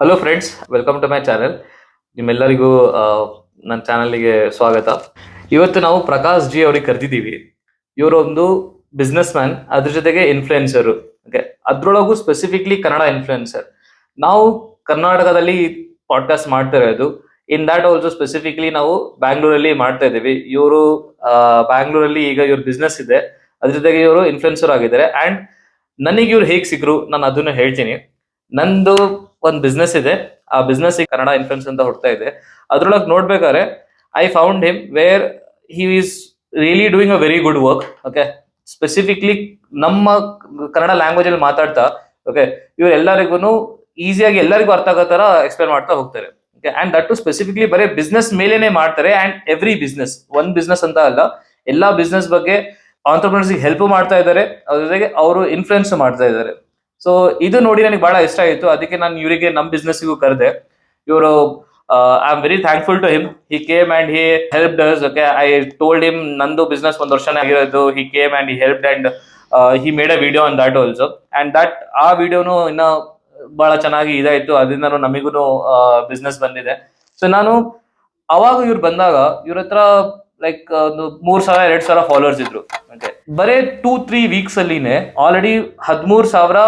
Hello friends, welcome to my channel. ನಿಮ್ಮೆಲ್ಲರಿಗೂ ನನ್ನ ಚಾನಲ್ಗೆ ಸ್ವಾಗತ. ಇವತ್ತು ನಾವು ಪ್ರಕಾಶ್ ಜಿ ಅವ್ರಿಗೆ ಕರೆದಿದ್ದೀವಿ. ಇವರೊಂದು ಬಿಸ್ನೆಸ್ ಮ್ಯಾನ್, ಅದ್ರ ಜೊತೆಗೆ ಇನ್ಫ್ಲುಯೆನ್ಸರು. ಓಕೆ, ಅದ್ರೊಳಗೂ ಸ್ಪೆಸಿಫಿಕ್ಲಿ ಕನ್ನಡ ಇನ್ಫ್ಲುಯೆನ್ಸರ್. ನಾವು ಕರ್ನಾಟಕದಲ್ಲಿ ಪಾಡ್ಕಾಸ್ಟ್ ಮಾಡ್ತಾ ಇರೋದು. ಇನ್ ದ್ಯಾಟ್ ಆಲ್ಸೋ ಸ್ಪೆಸಿಫಿಕ್ಲಿ ನಾವು ಬ್ಯಾಂಗ್ಳೂರಲ್ಲಿ ಮಾಡ್ತಾ ಇದ್ದೀವಿ. ಇವರು ಬ್ಯಾಂಗ್ಳೂರಲ್ಲಿ ಈಗ ಇವ್ರ ಬಿಸ್ನೆಸ್ ಇದೆ, ಅದ್ರ ಜೊತೆಗೆ ಇವರು ಇನ್ಫ್ಲುಯೆನ್ಸರ್ ಆಗಿದ್ದಾರೆ. ಅಂಡ್ ನನಗೆ ಇವ್ರು ಹೇಗೆ ಸಿಕ್ಕರು ನಾನು ಅದನ್ನು ಹೇಳ್ತೀನಿ. ನಂದು ಒಂದು ಬಿಸ್ನೆಸ್ ಇದೆ, ಆ ಬಿಸ್ನೆಸ್ ಕನ್ನಡ ಇನ್ಫ್ಲುಯೆನ್ಸ್ ಅಂತ ಹೊಡ್ತಾ ಇದೆ. ಅದ್ರೊಳಗೆ ನೋಡ್ಬೇಕಾದ್ರೆ I found him wear he is really doing a very good work. Okay, specifically ನಮ್ಮ ಕನ್ನಡ ಲ್ಯಾಂಗ್ವೇಜ್ ಅಲ್ಲಿ ಮಾತಾಡ್ತಾ, ಓಕೆ, ಇವ್ರು ಎಲ್ಲರಿಗೂ ಈಸಿಯಾಗಿ ಎಲ್ಲರಿಗೂ ಅರ್ಥ ಆಗೋ ತರ ಎಕ್ಸ್ಪ್ಲೇನ್ ಮಾಡ್ತಾ ಹೋಗ್ತಾರೆ. Okay, and that to specifically ಬರೀ ಬಿಸ್ನೆಸ್ ಮೇಲೇನೆ ಮಾಡ್ತಾರೆ. ಅಂಡ್ ಎವ್ರಿ ಬಿಸ್ನೆಸ್, ಒಂದ್ ಬಿಸ್ನೆಸ್ ಅಂತ ಅಲ್ಲ, ಎಲ್ಲಾ ಬಿಸ್ನೆಸ್ ಬಗ್ಗೆ ಆಂಟರ್ಪ್ರಿನರ್ಸ್ ಹೆಲ್ಪ್ ಮಾಡ್ತಾ ಇದ್ದಾರೆ, ಅದ್ರ ಜೊತೆಗೆ ಅವರು ಇನ್ಫ್ಲುಯೆನ್ಸ್ ಮಾಡ್ತಾ ಇದ್ದಾರೆ. ಸೊ ಇದು ನೋಡಿ ನನಗೆ ಬಹಳ ಇಷ್ಟ ಆಯಿತು. ಅದಕ್ಕೆ ನಾನು ಇವರಿಗೆ ನಮ್ಮ ಬಿಸ್ನೆಸ್ಗೂ ಕರೆದೆ. ಇವರು I am very thankful to him. He came and he helped us. Okay, I told him ನಂದು ಬಿಸ್ನೆಸ್ 1 ವರ್ಷನೇ ಆಗಿರೋದು. He came and he helped and he made a video on that also. And that ಆ ವಿಡಿಯೋನು ಇನ್ನ ಬಹಳ ಚೆನ್ನಾಗಿ ಇದಾಯ್ತು. ಅದರಿಂದ ನಮಿಗೂ ಬಿಸ್ನೆಸ್ ಬಂದಿದೆ. ಸೊ ನಾನು ಅವಾಗ ಇವ್ರು ಬಂದಾಗ ಇವ್ರ ಹತ್ರ ಲೈಕ್ ಒಂದು 3,000-2,000 ಫಾಲೋವರ್ಸ್ ಇದ್ರು. ಓಕೆ, ಬರೇ 2-3 ವೀಕ್ಸ್ ಅಲ್ಲಿನೇ ಆಲ್ರೆಡಿ 13,000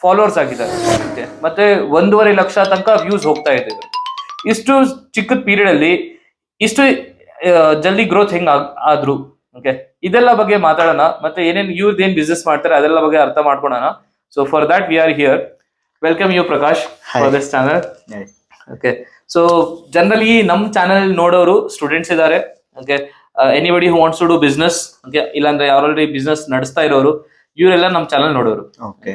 ಫಾಲೋವರ್ಸ್ ಆಗಿದ್ದಾರೆ. ಓಕೆ, ಮತ್ತೆ 1.5 ಲಕ್ಷ ತನಕ ವ್ಯೂಸ್ ಹೋಗ್ತಾ ಇದೆ. ಇಷ್ಟು ಚಿಕ್ಕದ ಪೀರಿಯಡ್ ಅಲ್ಲಿ ಇಷ್ಟು ಜಲ್ದಿ ಗ್ರೋತ್ ಹೆಂಗ್ ಆದ್ರು. ಓಕೆ, ಇದೆಲ್ಲ ಬಗ್ಗೆ ಮಾತಾಡೋಣ. ಮತ್ತೆ ಏನೇನ್ ಇವ್ರದ್ದು ಏನ್ ಬಿಸ್ನೆಸ್ ಮಾಡ್ತಾರೆ ಅದೆಲ್ಲ ಬಗ್ಗೆ ಅರ್ಥ ಮಾಡ್ಕೊಳ್ಳೋಣ. So for that we are here. Welcome you Prakash for this channel. Okay, so generally ನಮ್ ಚಾನಲ್ ನೋಡೋರು ಸ್ಟೂಡೆಂಟ್ಸ್ ಇದ್ದಾರೆ. Okay, anybody who wants to do business. Okay, ಇಲ್ಲಾಂದ್ರೆ ಆಲ್ರೆಡಿ ಬಿಸ್ನೆಸ್ ನಡೆಸ್ತಾ ಇರೋರು, ಇವರೆಲ್ಲ ನಮ್ ಚಾನಲ್ ನೋಡೋರು. ಓಕೆ,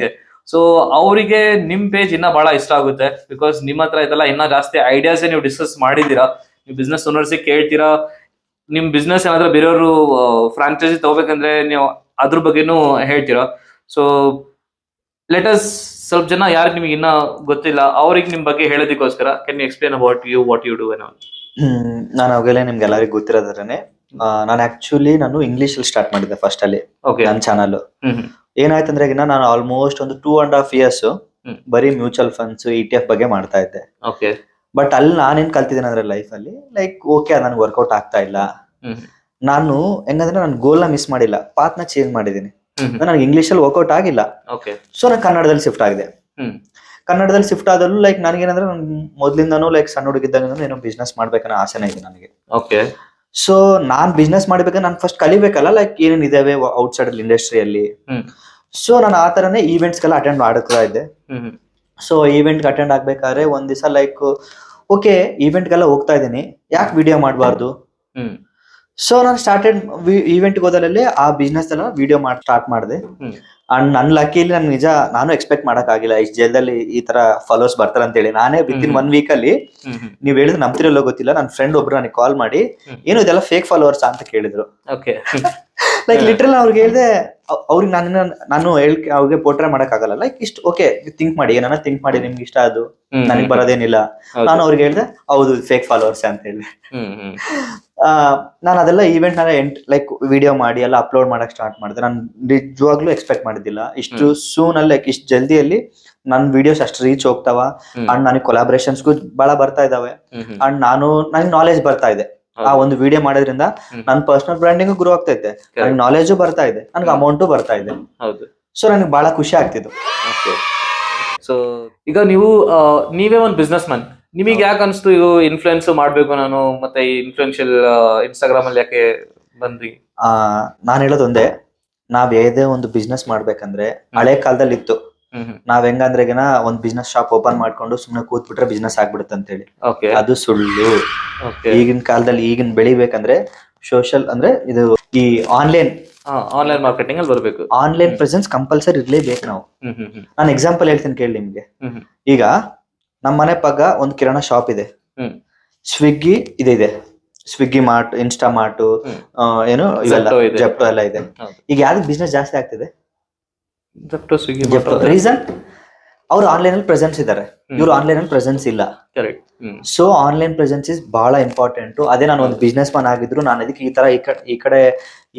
ಸೊ ಅವರಿಗೆ ನಿಮ್ ಪೇಜ್ ಇನ್ನ ಬಹಳ ಇಷ್ಟ ಆಗುತ್ತೆ. ಬಿಕಾಸ್ ನಿಮ್ಮ ಹತ್ರ ಇದೆಲ್ಲ ಇನ್ನ ಜಾಸ್ತಿ ಐಡಿಯಾಸ್ ನೀವು ಡಿಸ್ಕಸ್ ಮಾಡಿದೀರಾ. ನೀವು ಬಿಸ್ನೆಸ್ ಓನರ್ಸ್ ಕೇಳ್ತೀರಾ, ನಿಮ್ ಬಿಸ್ನೆಸ್ ಏನಾದ್ರೂ ಬೇರೆಯವರು ಫ್ರಾಂಚೈಸಿ ತಗೋಬೇಕಂದ್ರೆ ನೀವು ಅದ್ರ ಬಗ್ಗೆನೂ ಹೇಳ್ತೀರಾ. ಸೊ ಲೆಟ್ ಅಸ್ ಸ್ವಲ್ಪ ಜನ ಯಾರಿಗೆ ನಿಮಗೆ ಇನ್ನ ಗೊತ್ತಿಲ್ಲ ಅವ್ರಿಗೆ ನಿಮ್ ಬಗ್ಗೆ ಹೇಳೋದಕ್ಕೋಸ್ಕರ can you explain about you, what you do and all. ನಾನು ಅವಾಗಲೇ ನಿಮ್ಗೆ ಎಲ್ಲರಿಗೂ ಗೊತ್ತಿರೋದ್ರೇನೆ, ನಾನು ಇಂಗ್ಲಿಷ್ ಅಲ್ಲಿ ಸ್ಟಾರ್ಟ್ ಮಾಡಿದ್ದೆ ಫಸ್ಟ್ ಅಲ್ಲಿ. ನನ್ನ ಚಾನಲ್ ಏನಾಯ್ತಂದ್ರೆ ನಾನು ಆಲ್ಮೋಸ್ಟ್ ಒಂದು 2.5 years ಬರೀ ಮ್ಯೂಚುವಲ್ ಫಂಡ್ಸ್, ETF ಬಗ್ಗೆ ಮಾಡ್ತಾ ಇದ್ದೆ. ಬಟ್ ಅಲ್ಲಿ ನಾನೇನ್ ಕಲ್ತಿದ್ದೇನೆ ಅಂದ್ರೆ ಲೈಫ್ ಅಲ್ಲಿ ಲೈಕ್ ಓಕೆ ನನ್ಗೆ ವರ್ಕೌಟ್ ಆಗ್ತಾ ಇಲ್ಲ. ನಾನು ಹೆಂಗಂದ್ರೆ ನಾನು ಗೋಲ್ ನ ಮಿಸ್ ಮಾಡಿಲ್ಲ, ಪಾತ್ ನ ಚೇಂಜ್ ಮಾಡಿದೀನಿ. ನನಗೆ ಇಂಗ್ಲಿಷ್ ಅಲ್ಲಿ ವರ್ಕೌಟ್ ಆಗಿಲ್ಲ, ಸೊ ನಾನು ಕನ್ನಡದಲ್ಲಿ ಶಿಫ್ಟ್ ಆಗಿದೆ. ಕನ್ನಡದಲ್ಲಿ ಶಿಫ್ಟ್ ಆದಲ್ಲೂ ಲೈಕ್ ನನಗೇನಂದ್ರೆ ಮೊದ್ಲಿಂದಾನು ಲೈಕ್ ಸಣ್ಣ ಹುಡುಗಿದ್ದಾಗ ಏನೋ ಬಿಸ್ನೆಸ್ ಮಾಡ್ಬೇಕನ್ನೋ ಆಸೆನೇ ಇದೆ ನನಗೆ. ಸೊ ನಾನ್ ಬಿಸ್ನೆಸ್ ಮಾಡ್ಬೇಕಂದ್ರೆ ನಾನು ಫಸ್ಟ್ ಕಲಿಬೇಕಲ್ಲ, ಲೈಕ್ ಏನೇನ್ ಇದಾವೆ ಔಟ್ ಸೈಡ್ ಇಂಡಸ್ಟ್ರಿಯಲ್ಲಿ. ಸೊ ನಾನು ಆ ತರನೇ ಈವೆಂಟ್ಸ್ ಗೆಲ್ಲ ಅಟೆಂಡ್ ಮಾಡ್ತಾ ಇದ್ದೆ. ಸೊ ಈವೆಂಟ್ ಅಟೆಂಡ್ ಆಗ್ಬೇಕಾದ್ರೆ ಒಂದ್ ದಿವಸ ಲೈಕ್ ಓಕೆ ಈವೆಂಟ್ಗೆಲ್ಲ ಹೋಗ್ತಾ ಇದ್ದೀನಿ, ಯಾಕೆ ವಿಡಿಯೋ ಮಾಡಬಾರ್ದು. ಸೊ ನಾನು ಸ್ಟಾರ್ಟೆಡ್ ಈವೆಂಟ್ ಹೋದಲ್ಲಿ ಆ ಬಿಸ್ನೆಸ್ ಎಲ್ಲ ವಿಡಿಯೋ ಸ್ಟಾರ್ಟ್ ಮಾಡಿದೆ. ಅಂಡ್ ನನ್ ಲಕ್ಕಿಲಿ ನಾನು ಎಕ್ಸ್ಪೆಕ್ಟ್ ಮಾಡಕ್ ಆಗಿಲ್ಲ ಇಷ್ಟು ಜಲ್ದಲ್ಲಿ ಈ ತರ ಫಾಲೋವರ್ಸ್ ಬರ್ತಾರೆ ಅಂತ ಹೇಳಿ. ನಾನೇ ವಿತ್ ಇನ್ 1 week ಅಲ್ಲಿ, ನೀವ್ ಹೇಳಿದ್ರೆ ನಂಬ್ತಿರಲ್ಲೋ ಗೊತ್ತಿಲ್ಲ, ನನ್ನ ಫ್ರೆಂಡ್ ಒಬ್ರು ನನಗೆ ಕಾಲ್ ಮಾಡಿ ಏನು ಇದೆಲ್ಲ ಫೇಕ್ ಫಾಲೋವರ್ಸ್ ಅಂತ ಕೇಳಿದ್ರು. ಲೈಕ್ ಲಿಟ್ರಲ್ ಅವ್ರಿಗೆ ಹೇಳಿದೆ, ಅವ್ರಿಗೆ ನಾನು ಅವ್ರಿಗೆ ಪೋರ್ಟ್ರೇ ಮಾಡಕ್ ಆಗಲ್ಲ. ಲೈಕ್ ಇಷ್ಟು ಓಕೆ ಥಿಂಕ್ ಮಾಡಿ, ಏನಾರ ಥಿಂಕ್ ಮಾಡಿ, ನಿಮ್ಗೆ ಇಷ್ಟ ಅದು, ನನಗೆ ಬರೋದೇನಿಲ್ಲ. ನಾನು ಅವ್ರಿಗೆ ಹೇಳಿದೆ ಹೌದು ಫೇಕ್ ಫಾಲೋವರ್ಸ್ ಅಂತ ಹೇಳಿ. ನಾನು ಅದೆಲ್ಲ ಈವೆಂಟ್ ಲೈಕ್ ವಿಡಿಯೋ ಮಾಡಿ ಎಲ್ಲ ಅಪ್ಲೋಡ್ ಮಾಡಕ್ ಸ್ಟಾರ್ಟ್ ಮಾಡಿದೆ. ನಾನು ನಿಜವಾಗ್ಲೂ ಎಕ್ಸ್ಪೆಕ್ಟ್ ಮಾಡಿದ್ದಿಲ್ಲ ಇಷ್ಟು ಸೂನ್ ಅಲ್ಲಿ, ಲೈಕ್ ಇಷ್ಟು ಜಲ್ದಿಯಲ್ಲಿ ನನ್ನ ವಿಡಿಯೋಸ್ ಅಷ್ಟು ರೀಚ್ ಹೋಗ್ತಾವ. ಅಂಡ್ ನನಗೆ ಕೊಲಾಬ್ರೇಷನ್ಸ್ಗೂ ಬಹಳ ಬರ್ತಾ ಇದಾವೆ. ಅಂಡ್ ನನಗೆ ನಾಲೆಜ್ ಬರ್ತಾ ಇದೆ. ಆ ಒಂದು ವಿಡಿಯೋ ಮಾಡೋದ್ರಿಂದ ನನ್ನ ಪರ್ಸನಲ್ ಬ್ರ್ಯಾಂಡಿಂಗ್ ಗ್ರೋ ಆಗ್ತಾ ಇದೆ, ನನಗೆ ನಾಲೆಜು ಬರ್ತಾ ಇದೆ, ನನಗೆ ಅಮೌಂಟು ಬರ್ತಾ ಇದೆ. ಸೊ ನನಗೆ ಬಹಳ ಖುಷಿ ಆಗ್ತಿತ್ತು. ಸೊ ಈಗ ನೀವೇ ಒಂದು ಬಿಸ್ನೆಸ್ ಮ್ಯಾನ್, ನಿಮಗೆ ಯಾಕೆ ಅನಿಸ್ತು ಇದು ಇನ್ಫ್ಲುಯೆನ್ಸ್ ಮಾಡ್ಬೇಕು ನಾನು, ಮತ್ತೆ ಈ ಇನ್ಫ್ಲುಯೆನ್ಷಿಯಲ್ ಇನ್ಸ್ಟಾಗ್ರಾಮ್ ಅಲ್ಲಿ ಯಾಕೆ ಬಂದ್ರಿ? ನಾನು ಹೇಳೋದು ಒಂದೇ, ನಾವ್ ಯಾವುದೇ ಒಂದು ಬಿಸ್ನೆಸ್ ಮಾಡ್ಬೇಕಂದ್ರೆ ಹಳೆ ಕಾಲದಲ್ಲಿ ಇತ್ತು. ನಾವ್ ಹೆಂಗಂದ್ರೆ ಒಂದ್ ಬಿಸ್ನೆಸ್ ಶಾಪ್ ಓಪನ್ ಮಾಡ್ಕೊಂಡು ಸುಮ್ನೆ ಕೂತ್ ಬಿಟ್ರೆ ಬಿಸ್ನೆಸ್ ಆಗ್ಬಿಡುತ್ತೆ ಅಂತ ಹೇಳಿ. ಅದು ಸುಳ್ಳು. ಈಗಿನ ಕಾಲದಲ್ಲಿ ಈಗಿನ ಬೆಳಿಬೇಕಂದ್ರೆ ಸೋಷಿಯಲ್ ಅಂದ್ರೆ ಇದು ಈ ಆನ್ಲೈನ್ ಮಾರ್ಕೆಟಿಂಗ್ ಅಲ್ಲಿ ಬರ್ಬೇಕು. ಆನ್ಲೈನ್ ಪ್ರೆಸೆನ್ಸ್ ಕಂಪಲ್ಸರಿ ಇರ್ಲೇಬೇಕು ನಾವು. ನಾನು ಎಕ್ಸಾಂಪಲ್ ಹೇಳ್ತೀನಿ ಕೇಳಿ ನಿಮ್ಗೆ. ಈಗ ನಮ್ಮ ಮನೆ ಪಕ್ಕ ಒಂದು ಕಿರಾಣ ಶಾಪ್ ಇದೆ, ಸ್ವಿಗ್ಗಿ ಇದೆ, ಸ್ವಿಗ್ಗಿ ಮಾರ್ಟ್, ಇನ್ಸ್ಟಾ ಮಾರ್ಟ್, ಏನು ಇವೆಲ್ಲ ಜೆಪ್ಟೋ ಎಲ್ಲ ಇದೆ. ಈಗ ಯಾವ್ದು ಬಿಸ್ನೆಸ್ ಜಾಸ್ತಿ ಆಗ್ತಿದೆ? ರೀಸನ್ ಅವ್ರು ಆನ್ಲೈನ್ ಅಲ್ಲಿ ಪ್ರೆಸೆನ್ಸ್ ಇದಾರೆ, ಇವ್ರು ಆನ್ಲೈನ್ ಅಲ್ಲಿ ಪ್ರೆಸೆನ್ಸ್ ಇಲ್ಲ. ಸೊ ಆನ್ಲೈನ್ ಪ್ರೆಸೆನ್ಸ್ ಇಸ್ ಬಹಳ ಇಂಪಾರ್ಟೆಂಟ್. ಅದೇ ನಾನು ಒಂದು ಬಿಸ್ನೆಸ್ ಮ್ಯಾನ್ ಆಗಿದ್ರು ನಾನು ಅದಕ್ಕೆ ಈ ಕಡೆ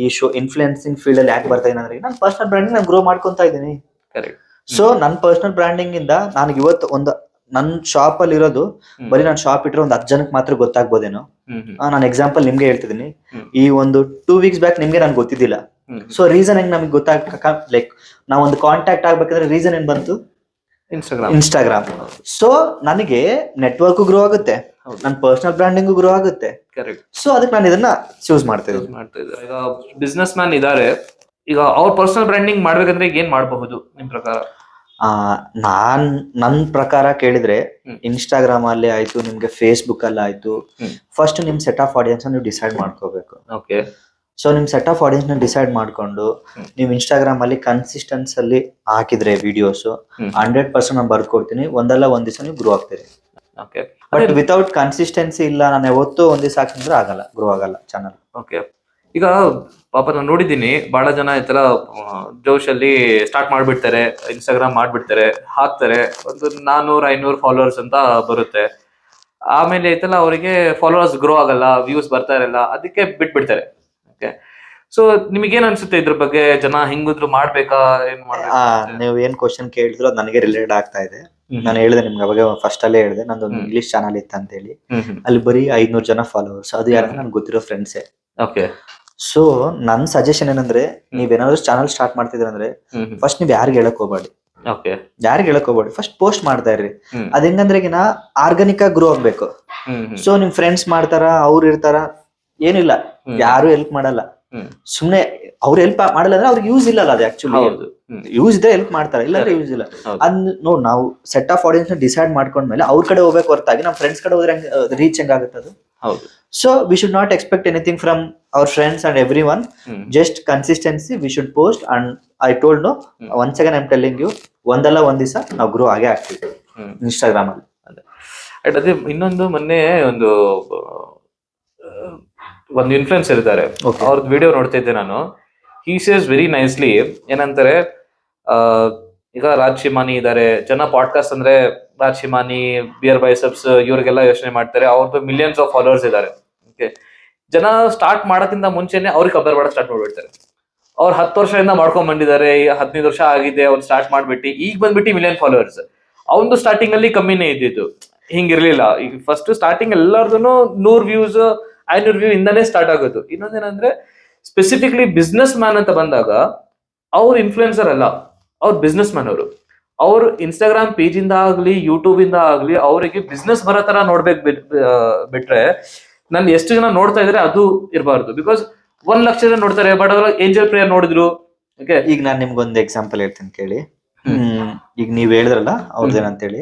ಈ ಇನ್ಫ್ಲುಯೆನ್ಸಿಂಗ್ ಫೀಲ್ಡ್ ಅಲ್ಲಿ ಯಾಕೆ ಬರ್ತಾ ಇದ್ದೀನಿ ಅಂದ್ರೆ ನಾನು ಪರ್ಸನಲ್ ಬ್ರ್ಯಾಂಡಿಂಗ್ ನಾನು ಗ್ರೋ ಮಾಡ್ಕೊಂತಾ ಇದ್ದೀನಿ. ಸೊ ನನ್ನ ಪರ್ಸನಲ್ ಬ್ರ್ಯಾಂಡಿಂಗ್ ಇಂದ ನನಗೆ ಇವತ್ತು ಒಂದು ನನ್ ಶಾಪ್ ಅಲ್ಲಿ ಇರೋದು ಬರೀ ನಾನು ಶಾಪ್ ಇಟ್ಟರೆ ಒಂದು 10 ಜನಕ್ಕೆ ಮಾತ್ರ ಗೊತ್ತಾಗ್ಬೋದೇನೋ. ನಾನು ಎಕ್ಸಾಂಪಲ್ ನಿಮ್ಗೆ ಹೇಳ್ತಿದ್ದೀನಿ. ಈ ಒಂದು 2 weeks ಬ್ಯಾಕ್ ನಿಮ್ಗೆ ನನ್ಗೆ ಗೊತ್ತಿದ್ದಿಲ್ಲ. ಸೊ ರೀಸನ್ ಹೆಂಗ್ ನಮ್ಗೆ ಲೈಕ್ ನಾವ್ ಒಂದು ಕಾಂಟ್ಯಾಕ್ಟ್ ಆಗ್ಬೇಕಂದ್ರೆ ರೀಸನ್ ಏನ್ ಬಂತು? ಇನ್ಸ್ಟಾಗ್ರಾಮ್. ಸೊ ನನಗೆ ನೆಟ್ವರ್ಕ್ ಗ್ರೋ ಆಗುತ್ತೆ, ನನ್ನ ಪರ್ಸನಲ್ ಬ್ರಾಂಡಿಂಗ್ ಗ್ರೋ ಆಗುತ್ತೆ. ಸೊ ಅದಕ್ಕೆ ನಾನು ಇದನ್ನ ಚೂಸ್ ಮಾಡ್ತಿದ್ದೆ. ಈಗ ಬಿಸ್ನೆಸ್ ಮ್ಯಾನ್ ಇದಾರೆ, ಈಗ ಅವ್ರ ಪರ್ಸನಲ್ ಬ್ರ್ಯಾಂಡಿಂಗ್ ಮಾಡ್ಬೇಕಂದ್ರೆ ಏನ್ ಮಾಡಬಹುದು ನಿಮ್ ಪ್ರಕಾರ? ನನ್ ಪ್ರಕಾರ ಕೇಳಿದ್ರೆ ಇನ್ಸ್ಟಾಗ್ರಾಮ್ ಅಲ್ಲಿ ಆಯ್ತು, ನಿಮ್ಗೆ ಫೇಸ್ಬುಕ್ ಅಲ್ಲಿ ಆಯ್ತು, ಫಸ್ಟ್ ನಿಮ್ ಸೆಟ್ ಆಫ್ ಆಡಿಯನ್ಸ್ ನೀವು ಡಿಸೈಡ್ ಮಾಡ್ಕೋಬೇಕು. ಓಕೆ. ಸೊ ನಿಮ್ ಸೆಟ್ ಆಫ್ ಆಡಿಯನ್ಸ್ ನ ಡಿಸೈಡ್ ಮಾಡ್ಕೊಂಡು ನೀವು ಇನ್ಸ್ಟಾಗ್ರಾಮ್ ಅಲ್ಲಿ ಕನ್ಸಿಸ್ಟೆನ್ಸ್ ಅಲ್ಲಿ ಹಾಕಿದ್ರೆ ವಿಡಿಯೋಸ್ 100% ನಾನು ಬರ್ಕೊಡ್ತೀನಿ, ಒಂದಲ್ಲ ಒಂದ್ ದಿವಸ ನೀವು ಗ್ರೋ ಆಗ್ತೀರಿ. ಬಟ್ ವಿತೌಟ್ ಕನ್ಸಿಸ್ಟೆನ್ಸಿ ಇಲ್ಲ, ನಾನು ಯಾವತ್ತೂ ಒಂದ್ ದಿವಸ ಹಾಕಿದ್ರೆ ಆಗಲ್ಲ, ಗ್ರೋ ಆಗಲ್ಲ ಚಾನಲ್. ಓಕೆ. ಈಗ ಪಾಪ ನಾನು ನೋಡಿದ್ದೀನಿ ಬಹಳ ಜನ ಈ ತರ ಜೋಶ್ ಅಲ್ಲಿ ಸ್ಟಾರ್ಟ್ ಮಾಡ್ಬಿಡ್ತಾರೆ, ಇನ್ಸ್ಟಾಗ್ರಾಮ್ ಮಾಡ್ಬಿಡ್ತಾರೆ, ಹಾಕ್ತಾರೆ, ಒಂದು 400-500 ಫಾಲೋವರ್ಸ್ ಅಂತ ಬರುತ್ತೆ. ಆಮೇಲೆ ಐತಲ್ಲ ಅವರಿಗೆ ಫಾಲೋವರ್ಸ್ ಗ್ರೋ ಆಗಲ್ಲ, ವ್ಯೂಸ್ ಬರ್ತಾ ಇರಲ್ಲ, ಅದಕ್ಕೆ ಬಿಟ್ಬಿಡ್ತಾರೆ. ಓಕೆ. ಸೊ ನಿಮಗೇನ್ ಅನ್ಸುತ್ತೆ ಇದ್ರ ಬಗ್ಗೆ? ಜನ ಹಿಂಗಿದ್ರು ಮಾಡ್ಬೇಕಾ, ಏನ್ ಮಾಡ್ಬೇಕಾ? ನೀವು ಏನ್ ಕ್ವಶನ್ ಕೇಳಿದ್ರು ಅದು ನನಗೆ ರಿಲೇಟ್ ಆಗ್ತಾ ಇದೆ. ನಾನು ಹೇಳಿದೆ ನಿಮ್ಗೆ ಅವಾಗ ಫಸ್ಟ್ ಅಲ್ಲೇ ಹೇಳಿದೆ, ನಂದೊಂದು ಇಂಗ್ಲಿಷ್ ಚಾನಲ್ ಇತ್ತು ಅಂತ ಹೇಳಿ. ಅಲ್ಲಿ ಬರೀ 500 ಜನ ಫಾಲೋವರ್ಸ್, ಅದು ಯಾರು ನನ್ಗೆ ಗೊತ್ತಿರೋ ಫ್ರೆಂಡ್ಸೇ. ಓಕೆ. ಸೊ ನನ್ ಸಜೆಷನ್ ಏನಂದ್ರೆ, ನೀವೇನಾದ್ರು ಚಾನಲ್ ಸ್ಟಾರ್ಟ್ ಮಾಡ್ತಿದ್ರ ಅಂದ್ರೆ ಫಸ್ಟ್ ನೀವ್ ಯಾರಿಗ್ ಹೇಳಕ್ ಹೋಗ್ಬೇಡಿ, ಯಾರಿಗ್ ಹೇಳಕ್ ಹೋಗ್ಬೇಡಿ, ಫಸ್ಟ್ ಪೋಸ್ಟ್ ಮಾಡ್ತಾ ಇರ್ರಿ. ಅದ್ ಹೆಂಗಂದ್ರೆಗಿನ ಆರ್ಗಾನಿಕ್ ಆಗಿ ಗ್ರೋ ಆಗ್ಬೇಕು. ಸೊ ನಿಮ್ ಫ್ರೆಂಡ್ಸ್ ಮಾಡ್ತಾರ, ಅವ್ರು ಇರ್ತಾರ, ಏನಿಲ್ಲ, ಯಾರು ಹೆಲ್ಪ್ ಮಾಡಲ್ಲ. ಸುಮ್ನೆ ಅವ್ರು ಹೆಲ್ಪ್ ಮಾಡಲ್ಲ ಅಂದ್ರೆ ಅವ್ರಿಗೆ ಯೂಸ್ ಇಲ್ಲ. ಅದು ಆಕ್ಚುಲಿ ಯೂಸ್ ಇದ್ರೆ ಹೆಲ್ಪ್ ಮಾಡ್ತಾರೆ, ಇಲ್ಲಾಂದ್ರೆ ಯೂಸ್ ಇಲ್ಲ. ಅದ್ ನೋಡ್, ನಾವು ಸೆಟ್ ಆಫ್ ಆಡಿಯನ್ಸ್ ನ ಡಿಸೈಡ್ ಮಾಡ್ಕೊಂಡ್ಮೇಲೆ ಅವ್ರ ಕಡೆ ಹೋಗ್ಬೇಕು ಹೊರತಾಗಿ ನಮ್ ಫ್ರೆಂಡ್ಸ್ ಕಡೆ ಹೋದ್ರೆ ರೀಚ್ ಹೆಂಗಾಗುತ್ತೆ ಅದು? So we should not expect anything from our friends and every one. Just consistency we should post. And I told no, once again I am telling you, ಒಂದಲ್ಲ ಒಂದ್ ದಿವಸ ನಾವು ಗ್ರೋ ಆಗೇ ಆಗ್ತೀವಿ ಇನ್ಸ್ಟಾಗ್ರಾಮ್ ಅಲ್ಲಿ. ಅದೇ ಇನ್ನೊಂದು, ಮೊನ್ನೆ ಒಂದು ಇನ್ಫ್ಲುಯೆನ್ಸರ್ ಇದ್ದಾರೆ, ಅವ್ರದ್ದು ವಿಡಿಯೋ ನೋಡ್ತಾ ಇದ್ದೆ ನಾನು. ಹಿ ಸೇಸ್ ವೆರಿ ನೈಸ್ಲಿ, ಏನಂತಾರೆ, ಈಗ ರಾಜ್ ಶಿಮಾನಿ ಇದ್ದಾರೆ, ಜನ ಪಾಡ್ಕಾಸ್ಟ್ ಅಂದ್ರೆ ರಾಜ್ ಶಿಮಾನಿ, ಬಿಯರ್ ಬೈಸೆಪ್ಸ್, ಇವ್ರಿಗೆಲ್ಲ ಯೋಚನೆ ಮಾಡ್ತಾರೆ. ಅವ್ರದ್ದು ಮಿಲಿಯನ್ಸ್ ಆಫ್ ಫಾಲೋವರ್ಸ್ ಇದ್ದಾರೆ. ಓಕೆ. ಜನ ಸ್ಟಾರ್ಟ್ ಮಾಡೋಕ್ಕಿಂತ ಮುಂಚೆನೆ ಅವ್ರಿಗೆ ಕಂಪೇರ್ ಮಾಡಕ್ ಸ್ಟಾರ್ಟ್ ಮಾಡ್ಬಿಡ್ತಾರೆ. ಅವ್ರು 10 ವರ್ಷದಿಂದ ಮಾಡ್ಕೊಂಡ್ ಬಂದಿದ್ದಾರೆ, 15 ವರ್ಷ ಆಗಿದೆ ಅವ್ರು ಸ್ಟಾರ್ಟ್ ಮಾಡ್ಬಿಟ್ಟು, ಈಗ ಬಂದ್ಬಿಟ್ಟು ಮಿಲಿಯನ್ ಫಾಲೋವರ್ಸ್. ಅವನು ಸ್ಟಾರ್ಟಿಂಗ್ ಅಲ್ಲಿ ಕಮ್ಮಿನೇ ಇದ್ದಿದ್ದು, ಹಿಂಗಿರ್ಲಿಲ್ಲ. ಈಗ ಫಸ್ಟ್ ಸ್ಟಾರ್ಟಿಂಗ್ ಎಲ್ಲಾರ್ದು 100 ವ್ಯೂಸ್ 500 ವ್ಯೂ ಇಂದಾನೇ ಸ್ಟಾರ್ಟ್ ಆಗೋದು. ಇನ್ನೊಂದೇನಂದ್ರೆ, ಸ್ಪೆಸಿಫಿಕ್ಲಿ ಬಿಸ್ನೆಸ್ ಮ್ಯಾನ್ ಅಂತ ಬಂದಾಗ ಅವ್ರು ಇನ್ಫ್ಲುಯೆನ್ಸರ್ ಅಲ್ಲ, ಅವ್ರು ಬಿಸ್ನೆಸ್ ಮ್ಯಾನ್. ಅವ್ರು ಇನ್ಸ್ಟಾಗ್ರಾಮ್ ಪೇಜ್ ಇಂದ ಆಗ್ಲಿ, ಯೂಟ್ಯೂಬ್ ಇಂದ ಆಗ್ಲಿ ಅವರಿಗೆ ಬಿಸ್ನೆಸ್ ಬರೋ ತರ ನೋಡ್ಬೇಕು ಬಿಟ್ರೆ, ನನ್ ಎಷ್ಟು ಜನ ನೋಡ್ತಾ ಇದ್ರೆ ಅದು ಇರಬಾರ್ದು. ಬಿಕಾಸ್ 1 ಲಕ್ಷ ಜನ ನೋಡ್ತಾರೆ, ಬಟ್ ಅದ್ರ ಏಂಜಲ್ ಪ್ರೇಯರ್ ನೋಡಿದ್ರು. ಓಕೆ. ಈಗ ನಾನ್ ನಿಮ್ಗೊಂದು ಎಕ್ಸಾಂಪಲ್ ಹೇಳ್ತೀನಿ ಕೇಳಿ. ಈಗ ನೀವ್ ಹೇಳಿದ್ರಲ್ಲ ಅವ್ರದ್ದೇನಂತೇಳಿ,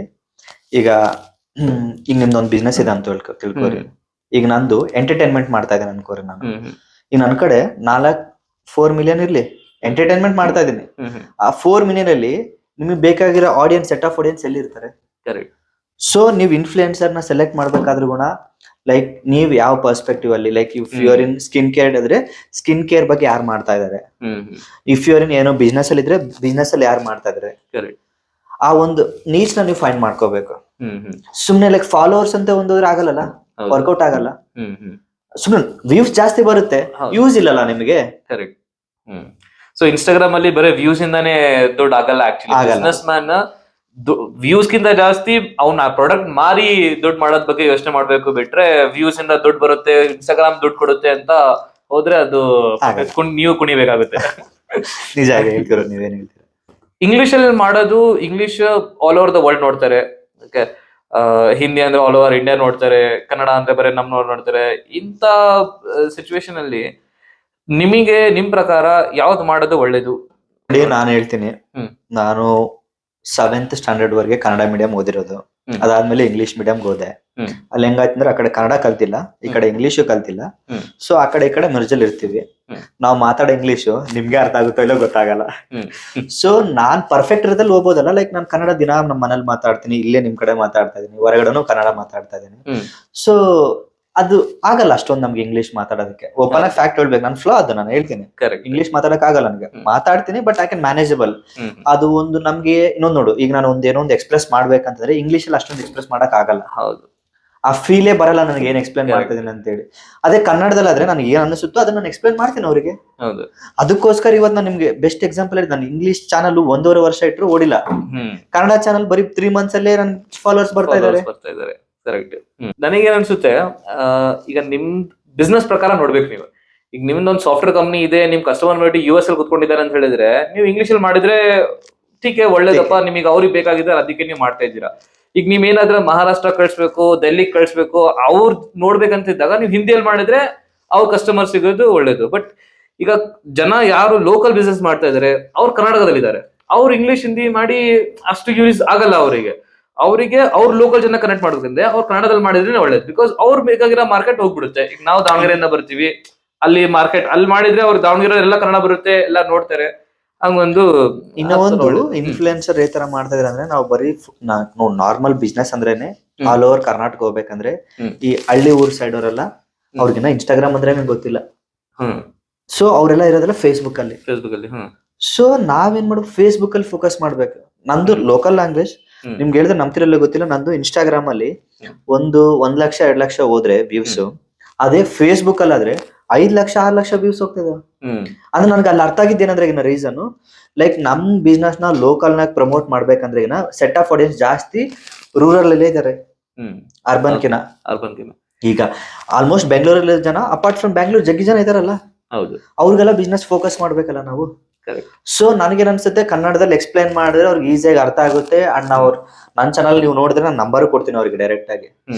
ಈಗ ನಿಮ್ದೊಂದು ಬಿಸ್ನೆಸ್ ಇದೆ ಅಂತ ತಿಳ್ಕೊರಿ. ಈಗ ನಂದು ಎಂಟರ್ಟೈನ್ಮೆಂಟ್ ಮಾಡ್ತಾ ಇದ್ದೀನಿ ಅನ್ಕೋರಿ. ನಾನು ಈಗ ನನ್ ಕಡೆ 4 ಮಿಲಿಯನ್ ಇರ್ಲಿ, ಎಂಟರ್ಟೈನ್ಮೆಂಟ್ ಮಾಡ್ತಾ ಇದೀನಿ. ಆ 4 ಮಿಲಿಯನ್ ಅಲ್ಲಿ ನಿಮಗೆ ಬೇಕಾಗಿರೋ ಆಡಿಯನ್ಸ್, ಸೆಟ್ ಆಫ್ ಆಡಿಯನ್ಸ್ ಎಲ್ಲಿ ಇರ್ತಾರೆ? ಸೊ ನೀವು ಇನ್ಫ್ಲುಯೆನ್ಸರ್ ನ ಸೆಲೆಕ್ಟ್ ಮಾಡ್ಬೇಕಾದ್ರೂ ಕೂಡ, ಲೈಕ್ ನೀವ್ ಯಾವ ಪರ್ಸ್ಪೆಕ್ಟಿವ್ ಅಲ್ಲಿ, like if you are in skin care ಇದ್ರೆ ಸ್ಕಿನ್ ಕೇರ್ ಬಗ್ಗೆ ಯಾರು ಮಾಡ್ತಾ ಇದಾರೆ, ಇಫ್ ಯು ಆರ್ ಇನ್ ಏನೋ ಬಿಸ್ನೆಸ್ ಅಲ್ಲಿ ಇದ್ರೆ ಬಿಸ್ನೆಸ್ ಅಲ್ಲಿ ಯಾರು ಮಾಡ್ತಾ ಇದಾರೆ, ಆ ಒಂದು ನೀಚ್ ನ ನೀವು ಫೈಂಡ್ ಮಾಡ್ಕೋಬೇಕು. ಸುಮ್ನೆ ಲೈಕ್ ಫಾಲೋವರ್ಸ್ ಅಂತ ಒಂದೋದ್ರೆ ಆಗಲ್ಲ, ವರ್ಕೌಟ್ ಆಗಲ್ಲ. ಸುಮ್ನೆ ವ್ಯೂಸ್ ಜಾಸ್ತಿ ಬರುತ್ತೆ, ಯೂಸ್ ಇಲ್ಲಲ್ಲ ನಿಮಗೆ. ಕರೆಕ್ಟ್. ಸೊ ಇನ್ಸ್ಟಾಗ್ರಾಮ್ ಅಲ್ಲಿ ಬರೀ ವ್ಯೂಸ್ ಇಂದಾನೇ ದುಡ್ಡು ಆಗಲ್ಲ. ಆಕ್ಚುಲಿ ಬಿಸ್ನೆಸ್ ಮ್ಯಾನ್ ವ್ಯೂಸ್ ಗಿಂತ ಜಾಸ್ತಿ ಅವ್ನ ಆ ಪ್ರಾಡಕ್ಟ್ ಮಾರಿ ದುಡ್ಡು ಮಾಡೋದ್ ಬಗ್ಗೆ ಯೋಚನೆ ಮಾಡ್ಬೇಕು ಬಿಟ್ರೆ, ವ್ಯೂಸ್ ಇಂದ ದುಡ್ಡು ಬರುತ್ತೆ, ಇನ್ಸ್ಟಾಗ್ರಾಮ್ ದುಡ್ಡು ಕೊಡುತ್ತೆ ಅಂತ ಹೋದ್ರೆ ಅದು ನೀವು ಕುಣಿಬೇಕಾಗುತ್ತೆ. ನಿಜ ಹೇಳ್ತೀರ, ನೀವೇನ್ ಹೇಳ್ತೀರ. ಇಂಗ್ಲಿಷ್ ಅಲ್ಲಿ ಮಾಡೋದು, English all over the world ನೋಡ್ತಾರೆ. ಓಕೆ. ಹಿಂದಿ ಅಂದ್ರೆ ಆಲ್ ಓವರ್ ಇಂಡಿಯಾ ನೋಡ್ತಾರೆ, ಕನ್ನಡ ಅಂದ್ರೆ ಬರೀ ನಮ್ಮನವ್ರು ನೋಡ್ತಾರೆ. ಇಂಥ ಸಿಚುವೇಶನ್ ಅಲ್ಲಿ ನಿಮಗೆ ನಿಮ್ ಪ್ರಕಾರ ಯಾವ್ದು ಮಾಡೋದು ಒಳ್ಳೇದು? ನಾನು ಹೇಳ್ತೀನಿ, ನಾನು 7th ಸ್ಟ್ಯಾಂಡರ್ಡ್ ವರೆಗೆ ಕನ್ನಡ ಮೀಡಿಯಂ ಓದಿರೋದು. ಅದಾದ್ಮೇಲೆ ಇಂಗ್ಲಿಷ್ ಮೀಡಿಯಂ ಹೋದೆ. ಅಲ್ಲಿ ಹೆಂಗಾಯ್ತಂದ್ರೆ, ಆ ಕಡೆ ಕನ್ನಡ ಕಲ್ತಿಲ್ಲ, ಈ ಕಡೆ ಇಂಗ್ಲಿಷು ಕಲ್ತಿಲ್ಲ. ಸೊ ಆ ಕಡೆ ಈ ಕಡೆ ಮಿರ್ಜಲ್ ಇರ್ತೀವಿ. ನಾವು ಮಾತಾಡೋ ಇಂಗ್ಲಿಷು ನಿಮ್ಗೆ ಅರ್ಥ ಆಗುತ್ತೋ ಇಲ್ಲೋ ಗೊತ್ತಾಗಲ್ಲ. ಸೊ ನಾನ್ ಪರ್ಫೆಕ್ಟ್ ಇರೋದಲ್ಲಿ ಹೋಗ್ಬೋದಲ್ಲ, ಲೈಕ್ ನಾನು ಕನ್ನಡ ದಿನ ನಮ್ಮ ಮನೇಲಿ ಮಾತಾಡ್ತೀನಿ, ಇಲ್ಲೇ ನಿಮ್ ಕಡೆ ಮಾತಾಡ್ತಾ ಇದೀನಿ, ಹೊರಗಡೆನೂ ಕನ್ನಡ ಮಾತಾಡ್ತಾ ಇದೀನಿ. ಸೊ ಅದು ಆಗಲ್ಲ ಅಷ್ಟೊಂದು ನಮ್ಗೆ ಇಂಗ್ಲಿಷ್ ಮಾತಾಡೋದಕ್ಕೆ. ಓಪನ್ ಆಗಿ ಫ್ಯಾಕ್ಟ್ ಹೇಳ್ಬೇಕು, ನಾನು ಫ್ಲೋ ಅದು ನಾನು ಹೇಳ್ತೀನಿ. ಇಂಗ್ಲಿಷ್ ಮಾತಾಡಕ್ ಆಗಲ್ಲ ನನಗೆ, ಮಾತಾಡ್ತೀನಿ ಬಟ್ ಐ ಕ್ಯಾನ್ ಮ್ಯಾನೇಜಬಲ್. ಅದು ಒಂದು ನಮ್ಗೆ ಇನ್ನೊಂದು ನೋಡು, ಈಗ ನಾನು ಏನೋ ಒಂದು ಎಕ್ಸ್ಪ್ರೆಸ್ ಮಾಡ್ಬೇಕಂತಂದ್ರೆ ಇಂಗ್ಲಿಷ್ ಅಲ್ಲಿ ಅಷ್ಟೊಂದು ಎಕ್ಸ್ಪ್ರೆಸ್ ಮಾಡಕ್ ಆಗಲ್ಲ. ಹೌದು. ಆ ಫೀಲೇ ಬರಲ್ಲ ನನಗೆ ಏನ್ ಎಕ್ಸ್ಪ್ಲೇನ್ ಮಾಡ್ತಾ ಇದೀನಿ ಅಂತ ಹೇಳಿ. ಅದೇ ಕನ್ನಡದಲ್ಲಿ ಆದ್ರೆ ನನಗೆ ಏನ್ ಅನಿಸುತ್ತೋ ಅದನ್ನ ನಾನು ಎಕ್ಸ್ಪ್ಲೇನ್ ಮಾಡ್ತೀನಿ ಅವರಿಗೆ. ಹೌದು. ಅದಕ್ಕೋಸ್ಕರ ಇವತ್ತು ನಾನು ನಿಮ್ಗೆ ಬೆಸ್ಟ್ ಎಕ್ಸಾಂಪಲ್ ಹೇಳಿದ್, ನಾನು ಇಂಗ್ಲಿಷ್ ಚಾನಲ್ 1.5 ವರ್ಷ ಇಟ್ಟರು ಓಡಿಲ್ಲ. ಕನ್ನಡ ಚಾನಲ್ ಬರೀ 3 months ಅಲ್ಲೇ ನನ್ ಫಾಲೋವರ್ಸ್ ಬರ್ತಾ ಇದಾರೆ. ಕರೆಕ್ಟ್. ನನಗೇನ್ ಅನ್ಸುತ್ತೆ, ಈಗ ನಿಮ್ ಬಿಸ್ನೆಸ್ ಪ್ರಕಾರ ನೋಡ್ಬೇಕು ನೀವು. ಈಗ ನಿಮ್ದೊಂದು ಸಾಫ್ಟ್ವೇರ್ ಕಂಪ್ನಿ ಇದೆ, ನಿಮ್ ಕಸ್ಟಮರ್ ನೋಡಿ US ಅಲ್ಲಿ ಕುತ್ಕೊಂಡಿದ್ದಾರೆ ಅಂತ ಹೇಳಿದ್ರೆ, ನೀವು ಇಂಗ್ಲಿಷ್ ಅಲ್ಲಿ ಮಾಡಿದ್ರೆ ಟೀಕೆ ಒಳ್ಳೇದಪ್ಪ, ನಿಮಗೆ ಅವ್ರಿಗೆ ಬೇಕಾಗಿದ್ದಾರೆ ಅದಕ್ಕೆ ನೀವು ಮಾಡ್ತಾ ಇದ್ದೀರಾ. ಈಗ ನೀವ್ ಏನಾದ್ರೂ ಮಹಾರಾಷ್ಟ್ರ ಕಳಿಸ್ಬೇಕು, ಡೆಲ್ಲಿ ಕಳಿಸ್ಬೇಕು, ಅವ್ರು ನೋಡ್ಬೇಕಂತಿದ್ದಾಗ ನೀವು ಹಿಂದಿಯಲ್ಲಿ ಮಾಡಿದ್ರೆ ಅವ್ರ ಕಸ್ಟಮರ್ ಸಿಗೋದು ಒಳ್ಳೇದು. ಬಟ್ ಈಗ ಜನ ಯಾರು ಲೋಕಲ್ ಬಿಸ್ನೆಸ್ ಮಾಡ್ತಾ ಇದಾರೆ ಅವ್ರು ಕರ್ನಾಟಕದಲ್ಲಿ ಇದಾರೆ, ಅವ್ರು ಇಂಗ್ಲಿಷ್ ಹಿಂದಿ ಮಾಡಿ ಅಷ್ಟು ಯೂಸ್ ಆಗಲ್ಲ ಅವರಿಗೆ. ಅವ್ರ ಲೋಕಲ್ ಜನ ಕನೆಕ್ಟ್ ಮಾಡ್ಬೇಕಂದ್ರೆ ಅವ್ರು ಕನ್ನಡದಲ್ಲಿ ಮಾಡಿದ್ರೆ ಒಳ್ಳೇದು. ಬಿಕಾಸ್ ಅವ್ರು ಬೇಕಾಗಿರೋ ಮಾರ್ಕೆಟ್ ಹೋಗ್ಬಿಡುತ್ತೆ. ಈಗ ನಾವು ದಾವಣಗೆರೆಯಿಂದ ಬರ್ತೀವಿ, ಅಲ್ಲಿ ಮಾರ್ಕೆಟ್ ಅಲ್ಲಿ ಮಾಡಿದ್ರೆ ಅವ್ರು ದಾವಣಗೆರೆ ಎಲ್ಲ ಕನ್ನಡ ಬರುತ್ತೆ, ಎಲ್ಲ ನೋಡ್ತಾರೆ. ಹಂಗೊಂದು ಇನ್ನೊಂದು ಇನ್ಫ್ಲುಯೆನ್ಸರ್ ಈ ತರ ಮಾಡ್ತಾ ಇದ್ರೆ ಅಂದ್ರೆ, ನಾವು ಬರೀ ನಾರ್ಮಲ್ ಬಿಸ್ನೆಸ್ ಅಂದ್ರೇನೆ ಆಲ್ ಓವರ್ ಕರ್ನಾಟಕ ಹೋಗ್ಬೇಕಂದ್ರೆ ಈ ಹಳ್ಳಿ ಊರ್ ಸೈಡ್ ಅವರೆಲ್ಲ ಅವ್ರಿಗಿನ್ನ ಇನ್ಸ್ಟಾಗ್ರಾಮ್ ಅಂದ್ರೆ ಗೊತ್ತಿಲ್ಲ. ಸೊ ಅವರೆಲ್ಲ ಇರೋದೆಲ್ಲ ಫೇಸ್ಬುಕ್ ಅಲ್ಲಿ. ಸೊ ನಾವೇನ್ ಮಾಡ್ಬೇಕು, ಫೇಸ್ಬುಕ್ ಅಲ್ಲಿ ಫೋಕಸ್ ಮಾಡ್ಬೇಕು. ನಂದು ಲೋಕಲ್ ಲ್ಯಾಂಗ್ವೇಜ್ ನಿಮ್ಗೆ ಹೇಳಿದ್ರೆ ನಂಬ್ತಿರಲ್ಲ ಗೊತ್ತಿಲ್ಲ, ನಂದು ಇನ್ಸ್ಟಾಗ್ರಾಮ್ ಅಲ್ಲಿ 1 ಲಕ್ಷ 2 ಲಕ್ಷ ಹೋದ್ರೆ ವ್ಯೂಸ್, ಅದೇ ಫೇಸ್ಬುಕ್ ಅಲ್ಲಿ ಆದ್ರೆ 5 ಲಕ್ಷ 6 ಲಕ್ಷ ವ್ಯೂಸ್ ಹೋಗ್ತಿದೆ. ಅಂದ್ರೆ ನನ್ಗೆ ಅಲ್ಲಿ ಅರ್ಥ ಆಗಿದ್ದೇನಂದ್ರೆ ಈಗ ರೀಸನ್, ಲೈಕ್ ನಮ್ ಬಿಸ್ನೆಸ್ ನ ಲೋಕಲ್ ನಾಗ ಪ್ರಮೋಟ್ ಮಾಡ್ಬೇಕಂದ್ರೆ ಈಗ ಸೆಟ್ ಆಫ್ ಆಡಿಯನ್ಸ್ ಜಾಸ್ತಿ ರೂರಲ್ ಅಲ್ಲೇ ಇದಾರೆ ಅರ್ಬನ್ ಕಿನ. ಈಗ ಆಲ್ಮೋಸ್ಟ್ ಬೆಂಗಳೂರಲ್ಲಿ ಜನ, ಅಪಾರ್ಟ್ ಫ್ರಮ್ ಬ್ಯಾಂಗ್ಳೂರ್ ಜಗ್ಗಿ ಜನ ಇದಾರಲ್ಲ, ಅವ್ರಿಗೆಲ್ಲ ಬಿಸ್ನೆಸ್ ಫೋಕಸ್ ಮಾಡ್ಬೇಕಲ್ಲ ನಾವು. ಸೊ ನನಗೇನ್ ಅನ್ಸುತ್ತೆ, ಕನ್ನಡದಲ್ಲಿ ಎಕ್ಸ್ಪ್ಲೈನ್ ಮಾಡಿದ್ರೆ ಅವ್ರಿಗೆ ಈಸಿಯಾಗಿ ಅರ್ಥ ಆಗುತ್ತೆ. ಅಂಡ್ ಅವ್ರು ನನ್ನ ಚಾನಲ್ ನೀವು ನೋಡಿದ್ರೆ ನಾನು ನಂಬರ್ ಕೊಡ್ತೀನಿ ಅವ್ರಿಗೆ ಡೈರೆಕ್ಟ್ ಆಗಿ.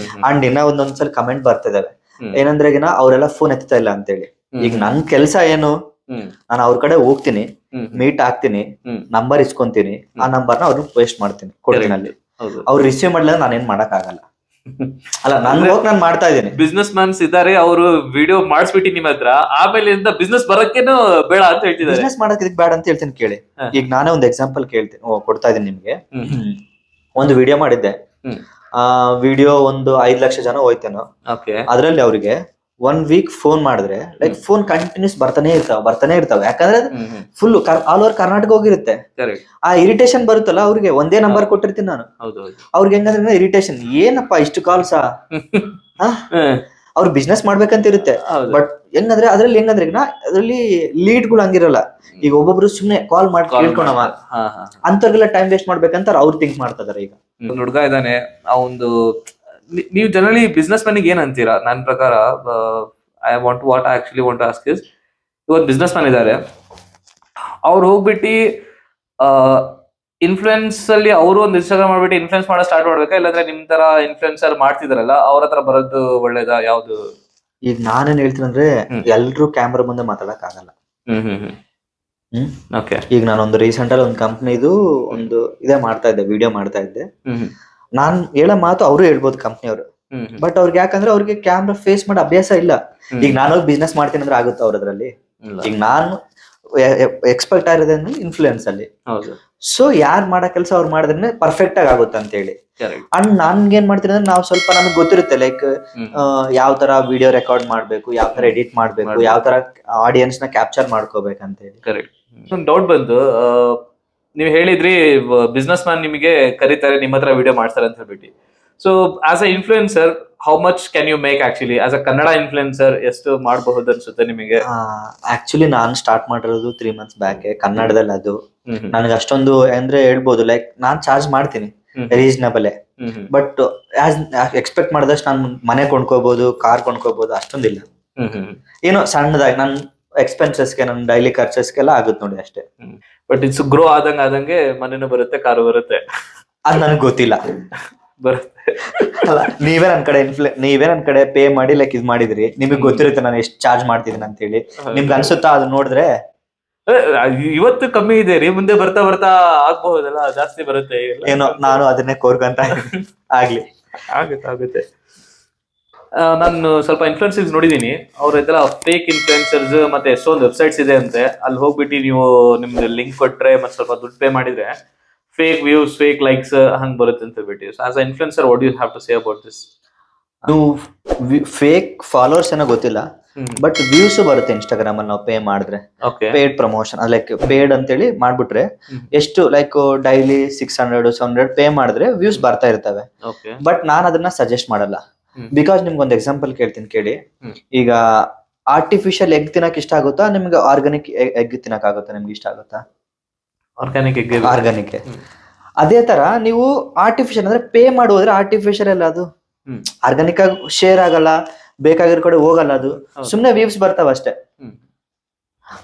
ಅಂಡ್ ಇನ್ನ ಒಂದೊಂದ್ಸಲ ಕಮೆಂಟ್ ಬರ್ತಿದಾವೆ ಏನಂದ್ರೆ, ಅವರೆಲ್ಲ ಫೋನ್ ಎತ್ತಾ ಇಲ್ಲ ಅಂತೇಳಿ. ಈಗ ನನ್ ಕೆಲ್ಸ ಏನು, ನಾನು ಅವ್ರ ಕಡೆ ಹೋಗ್ತೀನಿ, ಮೀಟ್ ಆಗ್ತೀನಿ, ನಂಬರ್ ಇಸ್ಕೊಂತೀನಿ, ಆ ನಂಬರ್ನ ಅವ್ರಿಗೆ ಪೇಸ್ಟ್ ಮಾಡ್ತೀನಿ, ಕೊಡ್ತೀನಿ ಅಲ್ಲಿ. ಅವ್ರು ರಿಸೀವ್ ಮಾಡ್ಲಿಲ್ಲ ನಾನೇನ್ ಮಾಡಕ್ ಆಗಲ್ಲ ಅಲ್ಲ, ನನ್ ಹೋಗ್ ನಾನು ಮಾಡ್ತಾ ಇದ್ದೀನಿ. ಬಿಸ್ನೆಸ್ ಮ್ಯಾನ್ಸ್ ಇದಾರೆ, ಅವರು ವಿಡಿಯೋ ಮಾಡಿಸ್ಬಿಟ್ಟು ನಿಮ್ಮ ಹತ್ರ, ಆಮೇಲೆ ಬಿಸ್ನೆಸ್ ಬರಕ್ಕೇನು ಬೇಡ ಅಂತ ಹೇಳ್ತಿದ್ದಾರೆ. ಬಿಸ್ನೆಸ್ ಮಾಡಕ್ ಇದಕ್ ಬೇಡ ಅಂತ ಹೇಳ್ತೀನಿ ಕೇಳಿ. ಈಗ ನಾನೇ ಒಂದು ಎಕ್ಸಾಂಪಲ್ ಕೇಳ್ತೀನಿ, ಕೊಡ್ತಾ ಇದೀನಿ ನಿಮ್ಗೆ. ಒಂದು ವಿಡಿಯೋ ಮಾಡಿದ್ದೆ, ಆ ವಿಡಿಯೋ ಒಂದು 5 ಲಕ್ಷ ಜನ ಹೋಯ್ತೇನೋ. ಅದ್ರಲ್ಲಿ ಅವ್ರಿಗೆ 1 ವೀಕ್ ಫೋನ್ ಮಾಡಿದ್ರೆ ಲೈಕ್ ಫೋನ್ ಕಂಟಿನ್ಯೂಸ್ ಬರ್ತಾನೆ ಇರ್ತಾವೆ. ಯಾಕಂದ್ರೆ ಫುಲ್ ಆಲ್ ಓವರ್ ಕರ್ನಾಟಕ ಹೋಗಿರುತ್ತೆ. ಆ ಇರಿಟೇಷನ್ ಬರುತ್ತಲ್ಲ ಅವ್ರಿಗೆ, ಒಂದೇ ನಂಬರ್ ಕೊಟ್ಟಿರ್ತೀನಿ ನಾನು. ಅವ್ರಿಗೆ ಹೆಂಗಂದ್ರೆ ಇರಿಟೇಷನ್, ಏನಪ್ಪಾ ಇಷ್ಟು ಕಾಲ್ಸಾ, ಅವ್ರು ಬಿಸ್ನೆಸ್ ಮಾಡ್ಬೇಕಂತ ಇರುತ್ತೆ. ಬಟ್ ಹೆಂಗಂದ್ರೆ ಅದ್ರಲ್ಲಿ ಲೀಡ್ಗಳು ಹಂಗಿರಲ್ಲ. ಈಗ ಒಬ್ಬೊಬ್ರು ಸುಮ್ನೆ ಕಾಲ್ ಮಾಡಿ ಕೇಳ್ಕೊಂಡವ, ಅಂತವ್ರಿಗೆಲ್ಲ ಟೈಮ್ ವೇಸ್ಟ್ ಮಾಡ್ಬೇಕಂತ ಅವ್ರು ಥಿಂಕ್ ಮಾಡ್ತಾ ಇದಾರೆ. ಈಗ ಒಂದು ಹುಡುಗ ಇದಾನೆ, ನೀವು ಜನರಲಿ ಬಿಸ್ನೆಸ್ ಮ್ಯಾನಿಗೆ ಏನ್ ಅಂತೀರಾ? ನನ್ನ ಪ್ರಕಾರ ವಾಟ್ ಐ ಆಸ್ಕ್ ಇಸ್, ಇವತ್ತು ಬಿಸ್ನೆಸ್ ಮ್ಯಾನ್ ಇದಾರೆ, ಅವ್ರು ಹೋಗ್ಬಿಟ್ಟು ಇನ್ಫ್ಲುಯೆನ್ಸ್ ಅಲ್ಲಿ ಅವರು ಒಂದು ಇನ್ಸ್ಟಾಗ್ರಾಮ್ ಮಾಡ್ಬಿಟ್ಟು ಇನ್ಫ್ಲುಯೆನ್ಸ್ ಮಾಡೋ ಸ್ಟಾರ್ಟ್ ಮಾಡ್ಬೇಕಾ, ಇಲ್ಲಾಂದ್ರೆ ನಿಮ್ ತರ ಇನ್ಫ್ಲುಯೆನ್ಸರ್ ಮಾಡ್ತಿದಾರಲ್ಲ ಅವ್ರ ಹತ್ರ ಬರೋದು ಒಳ್ಳೇದಾ, ಯಾವ್ದು? ಈಗ ನಾನೇನ್ ಹೇಳ್ತೀನಿ ಅಂದ್ರೆ, ಎಲ್ರು ಕ್ಯಾಮ್ರಾ ಮುಂದೆ ಮಾತಾಡಕ್ ಆಗಲ್ಲ. ಈಗ ನಾನೊಂದು ರೀಸೆಂಟ್ ಅಲ್ಲಿ ಒಂದು ಕಂಪ್ನಿದು ಒಂದು ಇದೇ ಮಾಡ್ತಾ ಇದ್ದೆ, ವಿಡಿಯೋ ಮಾಡ್ತಾ ಇದ್ದೆ. ನಾನ್ ಹೇಳೋ ಮಾತು ಅವರು ಹೇಳ್ಬೋದು ಕಂಪ್ನಿಯವರು, ಬಟ್ ಅವ್ರಿಗೆ ಯಾಕಂದ್ರೆ ಅವ್ರಿಗೆ ಕ್ಯಾಮ್ರಾ ಫೇಸ್ ಮಾಡೋ ಅಭ್ಯಾಸ ಇಲ್ಲ. ಈಗ ನಾನು ಬಿಸ್ನೆಸ್ ಮಾಡ್ತೀನಿ ಅಂದ್ರೆ ಆಗುತ್ತೆ ಅವ್ರದ್ರಲ್ಲಿ. ಈಗ ನಾನು ಎಕ್ಸ್ಪರ್ಟ್ ಆಗಿರೋದ್ರೆ ಇನ್ಫ್ಲೂಯೆನ್ಸ್ ಅಲ್ಲಿ. ಸೊ ಯಾರ್ ಮಾಡೋ ಕೆಲಸ ಅವ್ರು ಮಾಡಿದ್ರೆ ಪರ್ಫೆಕ್ಟ್ ಆಗಿ ಆಗುತ್ತೆ ಅಂತ ಹೇಳಿ. ಅಂಡ್ ನನ್ಗೆ ಏನ್ ಮಾಡ್ತೀನಿ ಅಂದ್ರೆ, ನಾವು ಸ್ವಲ್ಪ ನಮ್ಗೆ ಗೊತ್ತಿರುತ್ತೆ ಲೈಕ್ ಯಾವ ತರ ವಿಡಿಯೋ ರೆಕಾರ್ಡ್ ಮಾಡ್ಬೇಕು, ಯಾವ ತರ ಎಡಿಟ್ ಮಾಡ್ಬೇಕು, ಯಾವ ತರ ಆಡಿಯನ್ಸ್ ನ ಕ್ಯಾಪ್ಚರ್ ಮಾಡ್ಕೋಬೇಕಂತ ಹೇಳಿ. ಕರೆಕ್ಟ್. ಒಂದು ಡೌಟ್ ಬಂತು, ನೀವು ಹೇಳಿದ್ರಿ ಬಿಸ್ನೆಸ್ ಮ್ಯಾನ್ ನಿಮಗೆ ಕರೀತಾರೆ, ನಿಮ್ಮ ಹತ್ರ ವಿಡಿಯೋ ಮಾಡ್ತಾರೆ ಅಂತ ಹೇಳ್ಬಿಟ್ಟು. So as a influencer, how much can you make actually as a Kannada influencer? ಎಷ್ಟು ಮಾಡಬಹುದು ಅನ್ಸುತ್ತೆ ನಿಮಗೆ? ಆಕ್ಚುಲಿ ನಾನು ಸ್ಟಾರ್ಟ್ ಮಾಡಿರೋದು 3 months ಬ್ಯಾಕ್ ಕನ್ನಡದಲ್ಲಿ. ಅದು ನನಗೆ ಅಷ್ಟೊಂದು ಅಂದ್ರೆ ಹೇಳ್ಬೋದು, ಲೈಕ್ ನಾನ್ ಚಾರ್ಜ್ ಮಾಡ್ತೀನಿ ರೀಸನಬಲ್, ಬಟ್ ಎಕ್ಸ್ಪೆಕ್ಟ್ ಮಾಡಿದಷ್ಟು ನಾನು ಮನೆ ಕೊಂಡ್ಕೋಬಹುದು, ಕಾರ್ ಕೊಂಡ್ಕೋಬಹುದು, ಅಷ್ಟೊಂದಿಲ್ಲ. ಏನೋ ಸಣ್ಣದಾಗಿ ನನ್ ಎಕ್ಸ್ಪೆನ್ಸಸ್ಗೆ, ನನ್ನ ಡೈಲಿ ಖರ್ಚಸ್ಗೆಲ್ಲ ಆಗುತ್ತೆ ನೋಡಿ ಅಷ್ಟೇ. ಬಟ್ ಇಟ್ಸ್ ಗ್ರೋ ಆದಂಗೆ ಮನೇನು ಬರುತ್ತೆ, ಕಾರು ಬರುತ್ತೆ, ಅದ್ ನನಗೆ ಗೊತ್ತಿಲ್ಲ. ಬರುತ್ತೆ ಅಲ್ಲ, ನೀವೇ ನನ್ ಕಡೆ ಪೇ ಮಾಡಿ ಲೈಕ್ ಇದ್ ಮಾಡಿದ್ರಿ, ನಿಮಗ್ ಗೊತ್ತಿರುತ್ತೆ ನಾನು ಎಷ್ಟು ಚಾರ್ಜ್ ಮಾಡ್ತಿದ್ದೀನಿ ಅಂತ ಹೇಳಿ. ನಿಮ್ಗೆ ಅನ್ಸುತ್ತಾ ಅದು ನೋಡಿದ್ರೆ? ಇವತ್ತು ಕಮ್ಮಿ ಇದೆ ರೀ, ಮುಂದೆ ಬರ್ತಾ ಬರ್ತಾ ಆಗ್ಬಹುದಲ್ಲ, ಜಾಸ್ತಿ ಬರುತ್ತೆ. ಏನೋ ನಾನು ಅದನ್ನೇ ಕೋರ್ಕಂತ ಆಗ್ಲಿ. ಆಗುತ್ತೆ. ನಾನು ಸ್ವಲ್ಪ ಇನ್ಫ್ಲುಯೆನ್ಸರ್ಸ್ ನೋಡಿದೀನಿ, ಅವ್ರೆಲ್ಲ ಫೇಕ್ ಇನ್ಫ್ಲುಯೆನ್ಸರ್ಸ್, ಮತ್ತೆ ಎಷ್ಟೊಂದು ವೆಬ್ಸೈಟ್ಸ್ ಇದೆ ಅಂತೆ. ಅಲ್ಲಿ ಹೋಗ್ಬಿಟ್ಟು ನೀವು ನಿಮ್ದು ಲಿಂಕ್ ಕೊಟ್ರೆ ಮತ್ತೆ ಸ್ವಲ್ಪ ದುಡ್ಡು ಪೇ ಮಾಡಿದ್ರೆ ಫೇಕ್ ವ್ಯೂಸ್, ಫೇಕ್ ಲೈಕ್ಸ್ ಹಂಗ್ ಬರುತ್ತೆ ಅಂತ ಹೇಳ್ಬಿಟ್ಟು. As a influencer, what you have to say about this? Fake followers ಏನೋ ಗೊತ್ತಿಲ್ಲ, ಬಟ್ ವ್ಯೂಸ್ ಬರುತ್ತೆ ಇನ್ಸ್ಟಾಗ್ರಾಮ್ ಅಲ್ಲಿ ನಾವು ಪೇ ಮಾಡಿದ್ರೆ. ಪೇಡ್ ಪ್ರಮೋಷನ್ ಲೈಕ್ ಪೇಡ್ ಅಂತೇಳಿ ಮಾಡ್ಬಿಟ್ರೆ ಎಷ್ಟು ಲೈಕ್ ಡೈಲಿ 600 700 ಪೇ ಮಾಡಿದ್ರೆ ವ್ಯೂಸ್ ಬರ್ತಾ ಇರ್ತವೆ. ಬಟ್ ನಾನ್ ಅದನ್ನ ಸಜೆಸ್ಟ್ ಮಾಡಲ್ಲ. ಬಿಕಾಸ್ ನಿಮ್ಗೆ ಒಂದು ಎಕ್ಸಾಂಪಲ್ ಕೇಳ್ತೀನಿ ಕೇಳಿ. ಈಗ ಆರ್ಟಿಫಿಷಿಯಲ್ ಎಗ್ ತಿನ್ನಕ್ ಇಷ್ಟ ಆಗುತ್ತಾ, ನಿಮ್ಗೆ ಆರ್ಗಾನಿಕ್ ಎಗ್ ತಿನ್ನಕ್ ಆಗುತ್ತಾ? ನಿಮ್ಗೆ ಇಷ್ಟ ಆಗುತ್ತಾ ಆರ್ಗ್ಯಾನಿಕ್ ಎಗ್? ಆರ್ಗಾನಿಕ್. ಅದೇ ತರ ನೀವು ಆರ್ಟಿಫಿಷಿಯಲ್ ಅಂದ್ರೆ ಪೇ ಮಾಡೋದ್ರೆ ಆರ್ಟಿಫಿಷಿಯಲ್ ಅಲ್ಲ ಅದು, ಆರ್ಗಾನಿಕ್ ಆಗಿ ಶೇರ್ ಆಗಲ್ಲ, ಬೇಕಾಗಿರೋ ಕಡೆ ಹೋಗಲ್ಲ, ಅದು ಸುಮ್ನೆ ವ್ಯೂಸ್ ಬರ್ತಾವ ಅಷ್ಟೇ.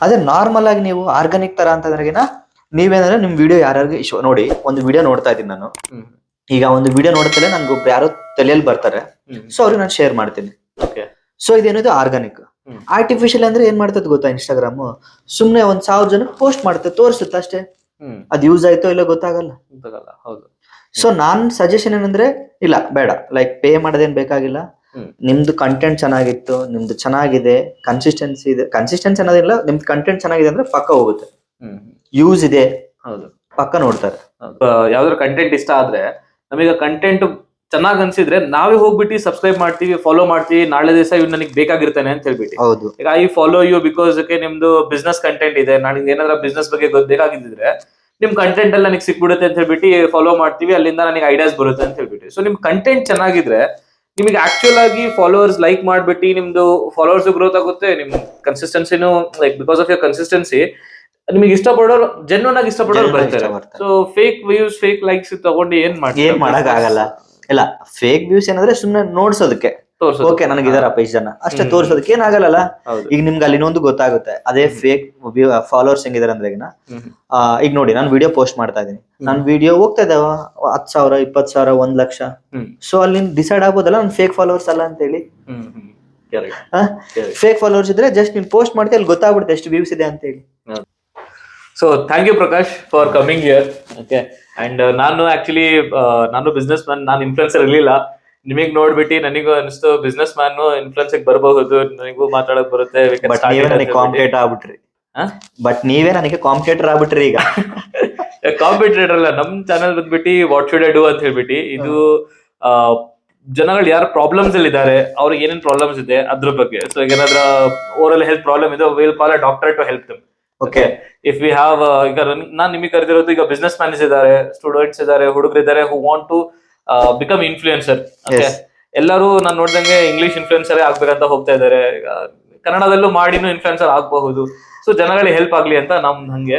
ಅದೇ ನಾರ್ಮಲ್ ಆಗಿ ನೀವು ಆರ್ಗಾನಿಕ್ ತರ ಅಂತಂದ್ರೆಗಿನ ನೀವೇನಂದ್ರೆ ನಿಮ್ ವಿಡಿಯೋ ಯಾರ್ಯಾರಿಗೆ ನೋಡಿ, ಒಂದು ವಿಡಿಯೋ ನೋಡ್ತಾ ಇದ್ದೀನಿ ನಾನು, ಈಗ ಒಂದು ವಿಡಿಯೋ ನೋಡ್ತಲೇ ನನ್ಗೊಬ್ರು ಯಾರೋ ತಲೆಯಲ್ಲಿ ಬರ್ತಾರೆ, ಸೊ ಅವ್ರಿಗೆ ನಾನು ಶೇರ್ ಮಾಡ್ತೀನಿ. So ಇದೇನಿದೆ organic. ಆರ್ಟಿಫಿಷಿಯಲ್ ಅಂದ್ರೆ ಏನ್ ಮಾಡ್ತದ ಗೊತ್ತಾ, ಇನ್ಸ್ಟಾಗ್ರಾಮ್ ಸುಮ್ನೆ 1,000 ಜನಕ್ಕೆ ಪೋಸ್ಟ್ ಮಾಡುತ್ತೆ, ತೋರಿಸುತ್ತೆ ಅಷ್ಟೇ, ಅದ್ ಯೂಸ್ ಆಯ್ತೋ ಇಲ್ಲ ಗೊತ್ತಾಗಲ್ಲ. ಹೌದು. ಸೊ ನಾನ್ ಸಜೆಷನ್ ಏನಂದ್ರೆ, ಇಲ್ಲ ಬೇಡ, ಲೈಕ್ ಪೇ ಮಾಡೋದೇನ್ ಬೇಕಾಗಿಲ್ಲ, ನಿಮ್ದು ಕಂಟೆಂಟ್ ಚೆನ್ನಾಗಿತ್ತು, ನಿಮ್ದು ಚೆನ್ನಾಗಿದೆ, ಕನ್ಸಿಸ್ಟೆನ್ಸಿ ಇದೆ, ಕನ್ಸಿಸ್ಟೆನ್ಸಿ ಅನ್ನೋದಿಲ್ಲ, ನಿಮ್ದು ಕಂಟೆಂಟ್ ಚೆನ್ನಾಗಿದೆ ಅಂದ್ರೆ ಪಕ್ಕ ಹೋಗುತ್ತೆ, ಯೂಸ್ ಇದೆ, ಹೌದು, ಪಕ್ಕ ನೋಡ್ತಾರೆ. ಯಾವ್ದಾದ್ರು ಕಂಟೆಂಟ್ ಇಷ್ಟ ಆದ್ರೆ, ನಮಗೆ ಕಂಟೆಂಟ್ ಚೆನ್ನಾಗ್ ಅನ್ಸಿದ್ರೆ ನಾವೇ ಹೋಗ್ಬಿಟ್ಟು ಸಬ್ಸ್ಕ್ರೈಬ್ ಮಾಡ್ತೀವಿ, ಫಾಲೋ ಮಾಡ್ತೀವಿ, ನಾಳೆ ದಿವಸ ಇವ್ ನನಗೆ ಬೇಕಾಗಿರ್ತಾನೆ ಅಂತ ಹೇಳ್ಬಿಟ್ಟು. ಹೌದು, ಈಗ ಐ ಫಾಲೋ ಯು ಬಿಕಾಸ್ ನಿಮ್ದು ಬಿಸ್ನೆಸ್ ಕಂಟೆಂಟ್ ಇದೆ, ನಾಳೆ ಏನಾದ್ರು ಬಿಸ್ನೆಸ್ ಬಗ್ಗೆ ಬೇಕಾಗಿದ್ರೆ ನಿಮ್ ಕಂಟೆಂಟ್ ಎಲ್ಲ ನನಗೆ ಸಿಕ್ಬಿಡುತ್ತೆ ಅಂತ ಹೇಳ್ಬಿಟ್ಟು ಫಾಲೋ ಮಾಡ್ತೀವಿ, ಅಲ್ಲಿಂದ ನನಗೆ ಐಡಿಯಾಸ್ ಬರುತ್ತೆ ಅಂತ ಹೇಳ್ಬಿಟ್ಟು. ಸೊ ನಿಮ್ ಕಂಟೆಂಟ್ ಚೆನ್ನಾಗಿದ್ರೆ ನಿಮಗೆ ಆಕ್ಚುಲ್ ಆಗಿ ಫಾಲೋವರ್ಸ್ ಲೈಕ್ ಮಾಡ್ಬಿಟ್ಟು ನಿಮ್ದು ಫಾಲೋವರ್ಸ್ ಗ್ರೋತ್ ಆಗುತ್ತೆ, ನಿಮ್ ಕನ್ಸಿಸ್ಟೆನ್ಸಿನೂ like because of your consistency ನಿಮಗೆ ಇಷ್ಟಪಡೋರು, ಜೆನ್ಯೂನ್ ಆಗಿ ಇಷ್ಟಪಡೋರು ಬರ್ತಾರೆ. So fake views, fake likes ತಗೊಂಡು ಏನ್ ಮಾಡಕ್ ಆಗಲ್ಲ. ಇಲ್ಲ, ಫೇಕ್ ವ್ಯೂಸ್ ಏನಂದ್ರೆ ಸುಮ್ನೆ ನೋಡ್ಸೋದಕ್ಕೆ, ಓಕೆ ನನಗೆ ಇದಾರಪ್ಪ ಇಷ್ಟ ಜನ ಅಷ್ಟೇ ತೋರ್ಸೋದಕ್ಕೆ ಏನಾಗಲ್ಲ. ಈಗ ನಿಮ್ಗೆ ಅಲ್ಲಿ ಇನ್ನೊಂದು ಗೊತ್ತಾಗುತ್ತೆ, ಅದೇ ಫೇಕ್ ಫಾಲೋವರ್ಸ್ ಹೆಂಗಿದಾರೆ ಅಂದ್ರೆ ಈಗ ನೋಡಿ, ನಾನು ವಿಡಿಯೋ ಪೋಸ್ಟ್ ಮಾಡ್ತಾ ಇದೀನಿ, ನನ್ ವಿಡಿಯೋ ಹೋಗ್ತಾ ಇದಾವ 10,000, 20,000, 1,00,000. ಸೊ ಅಲ್ಲಿ ಡಿಸೈಡ್ ಆಗ್ಬೋದಲ್ಲ ನನ್ ಫೇಕ್ ಫಾಲೋವರ್ಸ್ ಅಲ್ಲ ಅಂತ ಹೇಳಿ. ಫೇಕ್ ಫಾಲೋವರ್ಸ್ ಇದ್ರೆ ಜಸ್ಟ್ ನೀನ್ ಪೋಸ್ಟ್ ಮಾಡ್ತೀವಿ, ಅಲ್ಲಿ ಗೊತ್ತಾಗ್ಬಿಡುತ್ತೆ ಎಷ್ಟು ವ್ಯೂಸ್ ಇದೆ ಅಂತ ಹೇಳಿ. So thank you Prakash for coming here. Okay, and ನಾನು ಆಕ್ಚುಲಿ ನಾನು ಬಿಸ್ನೆಸ್ ಮ್ಯಾನ್, ನಾನು ಇನ್ಫ್ಲುಯೆನ್ಸರ್ ಇರ್ಲಿಲ್ಲ. ನಿಮಗ್ ನೋಡ್ಬಿಟ್ಟು ನನಗೂ ಅನಿಸ್ತು ಬಿಸ್ನೆಸ್ ಮ್ಯಾನ್ ಇನ್ಫ್ಲುಯೆನ್ಸ್ ಬರಬಹುದು, ನನಗೂ ಮಾತಾಡಕ್ ಬರುತ್ತೆ. ಬಟ್ ನೀವೇ ನನಗೆ ಕಾಂಪಿಟೇಟರ್ ಆಗ್ಬಿಟ್ರಿ ಈಗ. ಕಾಂಪಿಟೇಟರ್ ಅಲ್ಲ, ನಮ್ ಚಾನಲ್ ಬಂದ್ಬಿಟ್ಟು ವಾಟ್ ಶುಡ್ ಐ ಡೂ ಅಂತ ಹೇಳ್ಬಿಟ್ಟು, ಇದು ಜನಗಳು ಯಾರು ಪ್ರಾಬ್ಲಮ್ಸ್ ಅಲ್ಲಿ ಇದ್ದಾರೆ, ಅವ್ರಿಗೆ ಏನೇನ್ ಪ್ರಾಬ್ಲಮ್ಸ್ ಇದೆ ಅದ್ರ ಬಗ್ಗೆ. ಸೊ ಈಗ ಏನಾದ್ರ ಓರಲ್ ಹೆಲ್ತ್ ಪ್ರಾಬ್ಲಮ್ ಇದೆ, will call a doctor to help them. Okay, if we have, ಈಗ ನಾನ್ ನಿಮಗೆ ಕರೆದಿರೋದು, ಈಗ ಬಿಸ್ನೆಸ್ ಮ್ಯಾನ್ಸ್ ಇದ್ದಾರೆ, ಸ್ಟೂಡೆಂಟ್ಸ್ ಇದ್ದಾರೆ, ಹುಡುಗರು ಇದ್ದಾರೆ, who want to become influencer. Okay, ಎಲ್ಲರೂ ನಾನು ನೋಡ್ದಂಗೆ ಇಂಗ್ಲಿಷ್ ಇನ್ಫ್ಲುಯೆನ್ಸರ್ ಆಗ್ಬೇಕಂತ ಹೋಗ್ತಾ ಇದ್ದಾರೆ, ಕನ್ನಡದಲ್ಲೂ ಮಾಡಿನೂ ಇನ್ಫ್ಲುಯೆನ್ಸರ್ ಆಗಬಹುದು. ಸೊ ಜನಗಳಿಗೆ ಹೆಲ್ಪ್ ಆಗ್ಲಿ ಅಂತ ನಮ್ ಹಂಗೆ